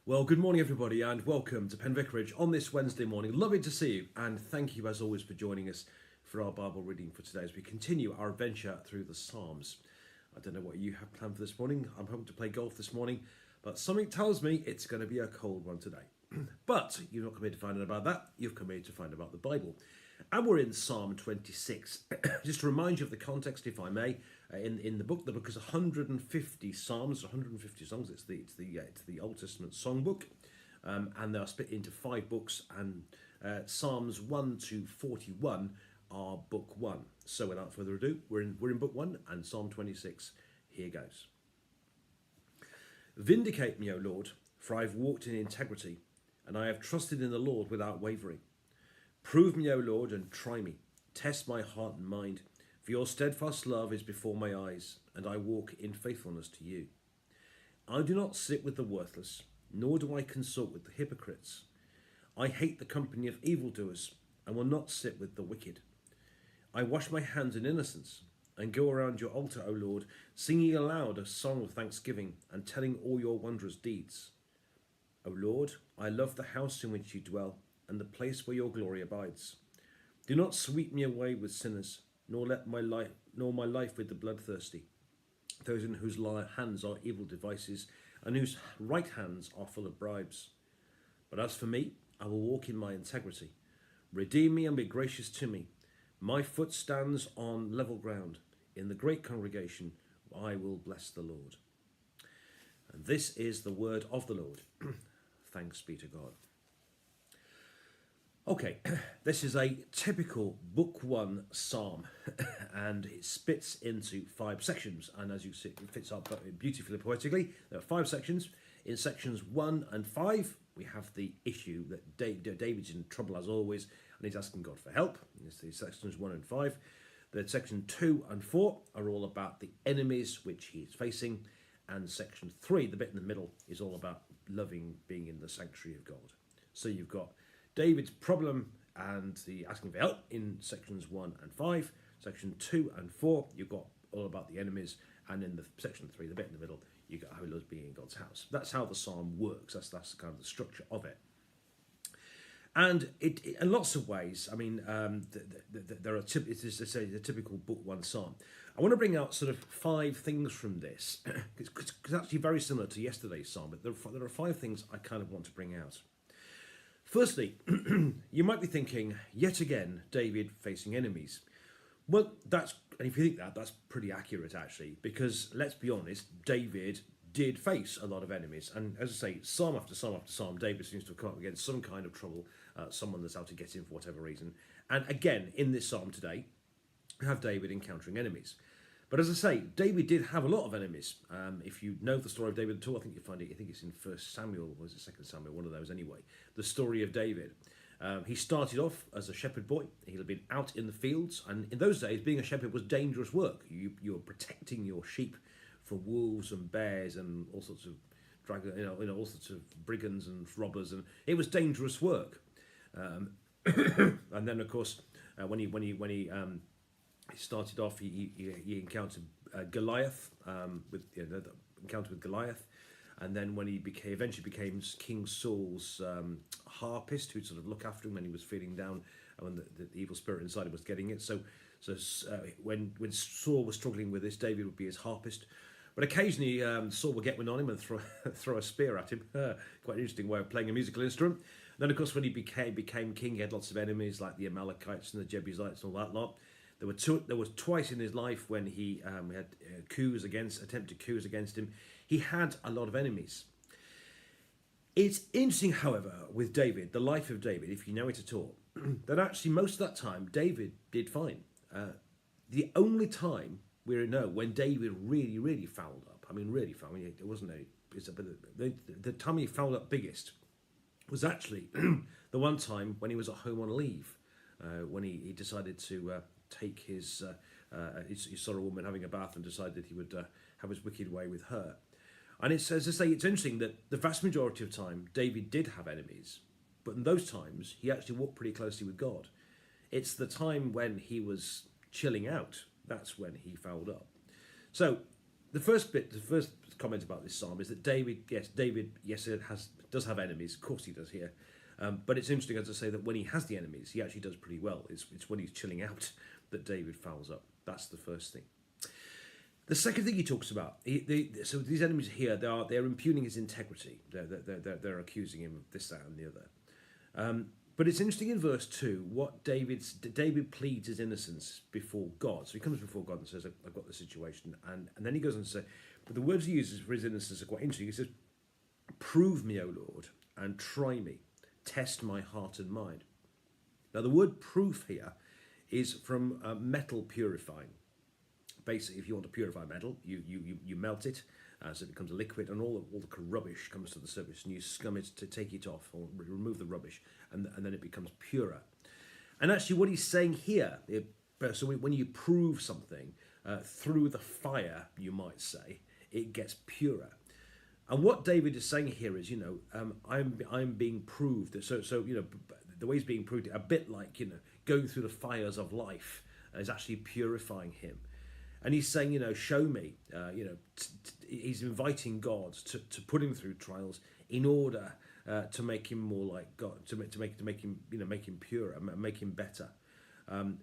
Well, good morning, everybody, and welcome to Penn Vicarage on this Wednesday morning. Lovely to see you, and thank you, as always, for joining us for our Bible reading for today as we continue our adventure through the Psalms. I don't know what you have planned for this morning. I'm hoping to play golf this morning, but something tells me it's going to be a cold one today. But you've not come here to find out about that. You've come here to find out about the Bible. And we're in Psalm 26. Just to remind you of the context, if I may, in the book is 150 psalms, 150 songs. It's the Old Testament songbook, and they are split into 5 books. And Psalms 1 to 41 are book 1. So without further ado, we're in book 1 and Psalm 26. Here goes. Vindicate me, O Lord, for I have walked in integrity, and I have trusted in the Lord without wavering. Prove me, O Lord, and try me. Test my heart and mind, for your steadfast love is before my eyes, and I walk in faithfulness to you. I do not sit with the worthless, nor do I consort with the hypocrites. I hate the company of evildoers, and will not sit with the wicked. I wash my hands in innocence, and go around your altar, O Lord, singing aloud a song of thanksgiving, and telling all your wondrous deeds. O Lord, I love the house in which you dwell, and the place where your glory abides. Do not sweep me away with sinners, nor my life with the bloodthirsty, those in whose hands are evil devices, and whose right hands are full of bribes. But as for me, I will walk in my integrity. Redeem me and be gracious to me. My foot stands on level ground. In the great congregation, I will bless the Lord. And this is the word of the Lord. Thanks be to God. Okay, this is a typical Book 1 psalm, and it splits into 5 sections, and as you see, it fits up beautifully poetically. There are 5 sections. In sections 1 and 5, we have the issue that David's in trouble as always, and he's asking God for help. It's the sections 1 and 5. The section 2 and 4 are all about the enemies which he is facing, and section 3, the bit in the middle, is all about loving being in the sanctuary of God. So you've got David's problem and the asking for help in sections 1 and 5. Section 2 and 4, you've got all about the enemies. And in the section 3, the bit in the middle, you've got how he loves being in God's house. That's how the psalm works. That's kind of the structure of it. And it in lots of ways, I mean, there are it is to say the typical book 1 psalm. I want to bring out sort of 5 things from this. It's actually very similar to yesterday's psalm, but there are 5 things I kind of want to bring out. Firstly, you might be thinking, yet again, David facing enemies. Well, and if you think that's pretty accurate, actually, because let's be honest, David did face a lot of enemies. And as I say, psalm after psalm after psalm, David seems to have come up against some kind of trouble, someone that's out to get him for whatever reason. And again, in this psalm today, we have David encountering enemies. But as I say, David did have a lot of enemies. If you know the story of David at all, I think you find it. I think it's in 1 Samuel, or is it 2 Samuel? One of those anyway. The story of David. He started off as a shepherd boy. He had been out in the fields, and in those days, being a shepherd was dangerous work. You were protecting your sheep from wolves and bears and all sorts of all sorts of brigands and robbers, and it was dangerous work. And then, of course, when he started off, he encountered Goliath, with the encounter with Goliath, and then when he eventually became King Saul's harpist, who'd sort of look after him when he was feeling down, when the evil spirit inside him was getting it. So when Saul was struggling with this, David would be his harpist. But occasionally Saul would get one on him and throw a spear at him. Quite an interesting way of playing a musical instrument. Then, of course, when he became king, he had lots of enemies like the Amalekites and the Jebusites and all that lot. There was twice in his life when he had attempted coups against him. He had a lot of enemies. It's interesting, however, with David, the life of David, if you know it at all, that actually most of that time David did fine. The only time we know when David really, really fouled up, it wasn't the time he fouled up biggest was actually the one time when he was at home on leave, when he decided to take he saw a woman having a bath and decided he would have his wicked way with her. And it's, as I say, it's interesting that the vast majority of time David did have enemies, but in those times he actually walked pretty closely with God. It's the time when he was chilling out, that's when he fouled up. So the first comment about this psalm is that David, it does have enemies. Of course he does here. But it's interesting, as I say, that when he has the enemies, he actually does pretty well. It's when he's chilling out that David fouls up. That's the first thing. The second thing he talks about, so these enemies here, they're impugning his integrity. They're accusing him of this, that, and the other. But it's interesting in verse 2 what David pleads his innocence before God. So he comes before God and says, I've got the situation. And then he goes on to say, but the words he uses for his innocence are quite interesting. He says, prove me, O Lord, and try me. Test my heart and mind. Now the word proof here is from metal purifying. Basically, if you want to purify metal, you melt it so it becomes a liquid, and all the rubbish comes to the surface, and you scum it to take it off or remove the rubbish, and then it becomes purer. And actually, what he's saying here, so when you prove something through the fire, you might say, it gets purer. And what David is saying here is, I'm being proved. So the way he's being proved, a bit like going through the fires of life, is actually purifying him. And he's saying, show me. He's inviting God to put him through trials in order to make him more like God, to make him make him purer, make him better.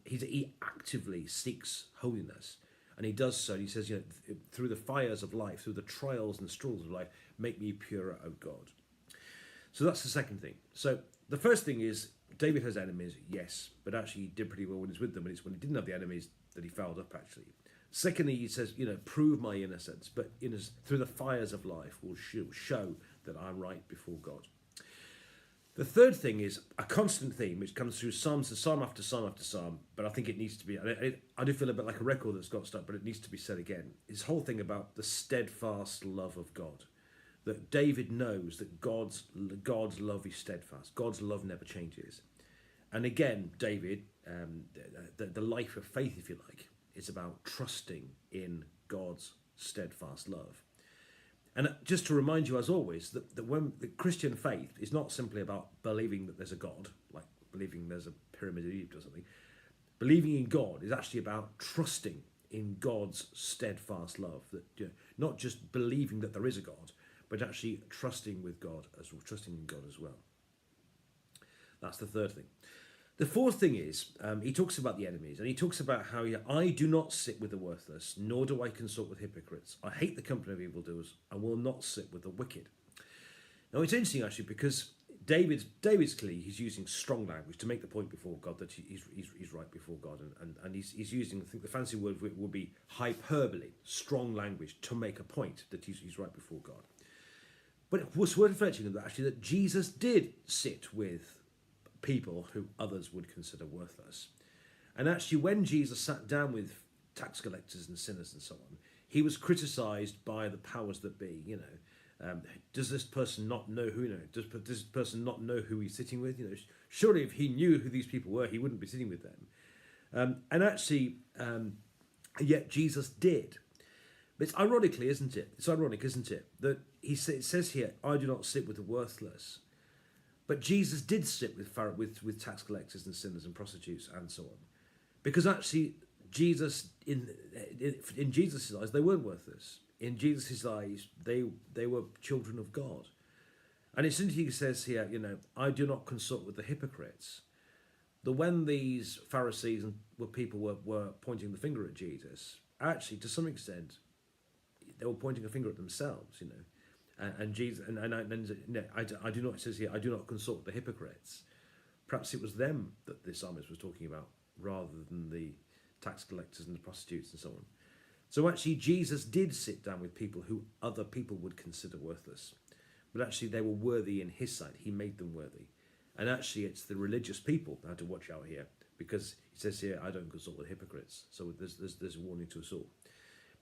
He actively seeks holiness, and he does so. He says, through the fires of life, through the trials and struggles of life, make me purer, O God. So that's the second thing. So the first thing is David has enemies, yes, but actually he did pretty well when he's with them. And it's when he didn't have the enemies that he fouled up, actually. Secondly, he says, prove my innocence, but through the fires of life will show that I'm right before God. The third thing is a constant theme which comes through psalm after psalm after psalm, but I think it needs to be, I do feel a bit like a record that's got stuck, but it needs to be said again. This whole thing about the steadfast love of God, that David knows that God's love is steadfast. God's love never changes. And again, David, the life of faith, if you like, is about trusting in God's steadfast love. And just to remind you, as always, that when the Christian faith is not simply about believing that there's a God, like believing there's a pyramid of Egypt or something. Believing in God is actually about trusting in God's steadfast love. That not just believing that there is a God, but actually trusting in God as well. That's the third thing. The fourth thing is, he talks about the enemies, and he talks about how I do not sit with the worthless, nor do I consort with hypocrites. I hate the company of evildoers, and will not sit with the wicked. Now it's interesting actually, because David's clearly, he's using strong language to make the point before God that he's right before God, and he's using, I think the fancy word would be hyperbole, strong language to make a point that he's right before God. But it was worth reflecting that actually that Jesus did sit with people who others would consider worthless. And actually when Jesus sat down with tax collectors and sinners and so on, he was criticised by the powers that be. Does this person not know who? Does this person not know who he's sitting with? Surely if he knew who these people were, he wouldn't be sitting with them. Yet Jesus did. But it's ironically, isn't it? It's ironic, isn't it, that it says here, "I do not sit with the worthless." But Jesus did sit with tax collectors and sinners and prostitutes and so on, because actually Jesus in Jesus' eyes they weren't worthless. In Jesus' eyes they were children of God. And it's interesting he says here, I do not consort with the hypocrites. That when these Pharisees and people were pointing the finger at Jesus, actually to some extent they were pointing a finger at themselves, And Jesus, I do not. It says here, I do not consort with the hypocrites. Perhaps it was them that the psalmist was talking about, rather than the tax collectors and the prostitutes and so on. So actually, Jesus did sit down with people who other people would consider worthless, but actually they were worthy in his sight. He made them worthy, and actually, it's the religious people that had to watch out here, because he says here, I don't consort with hypocrites. So there's a warning to us all.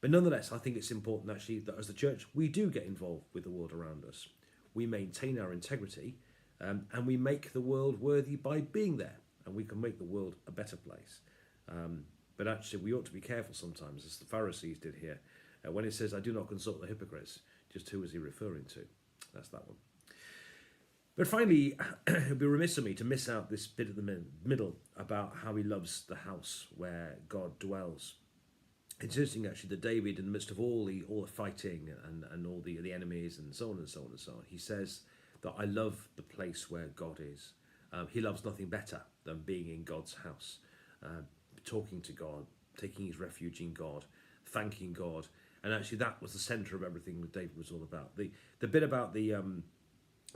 But nonetheless, I think it's important actually that as the church, we do get involved with the world around us. We maintain our integrity, and we make the world worthy by being there, and we can make the world a better place. But actually, we ought to be careful sometimes, as the Pharisees did here. When it says, I do not consult the hypocrites, just who is he referring to? That's that one. But finally, it would be remiss of me to miss out this bit at the middle about how he loves the house where God dwells. it's interesting actually that David, in the midst of all the fighting and all the enemies and so on and so on and so on, he says that I love the place where God is. He loves nothing better than being in God's house, talking to God, taking his refuge in God, thanking God, and actually that was the centre of everything that David was all about. The bit about the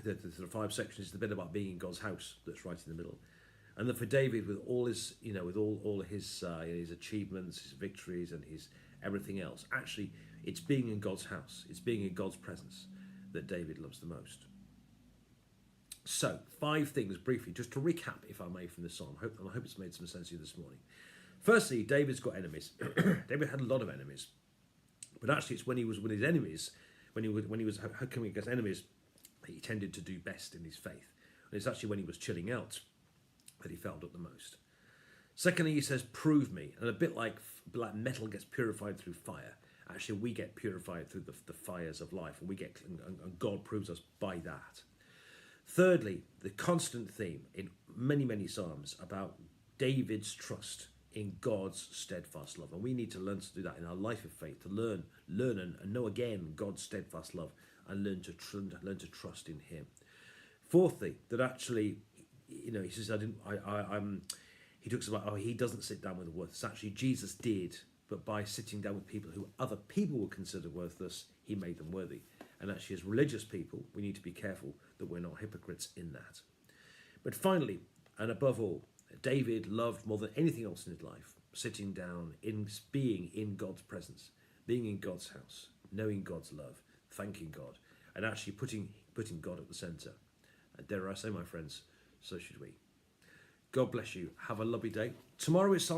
sort of 5 sections is the bit about being in God's house that's right in the middle. And then for David, with all his, with all his achievements, his victories, and his everything else, actually, it's being in God's house, it's being in God's presence that David loves the most. So, 5 things briefly, just to recap, if I may, from this psalm. I hope it's made some sense to you this morning. Firstly, David's got enemies. David had a lot of enemies, but actually, it's when he was with his enemies, when he was coming against enemies, he tended to do best in his faith. And it's actually when he was chilling out that he failed at the most. Secondly, he says, prove me. And a bit like metal gets purified through fire, actually we get purified through the fires of life, and God proves us by that. Thirdly, the constant theme in many, many psalms about David's trust in God's steadfast love. And we need to learn to do that in our life of faith, to learn and know again God's steadfast love, and learn to trust in him. Fourthly, that actually, he says, he talks about, he doesn't sit down with the worthless. Actually, Jesus did, but by sitting down with people who other people would consider worthless, he made them worthy. And actually, as religious people, we need to be careful that we're not hypocrites in that. But finally, and above all, David loved more than anything else in his life, sitting down, being in God's presence, being in God's house, knowing God's love, thanking God, and actually putting God at the centre. And dare I say, my friends, so should we. God bless you. Have a lovely day. Tomorrow is Sunday.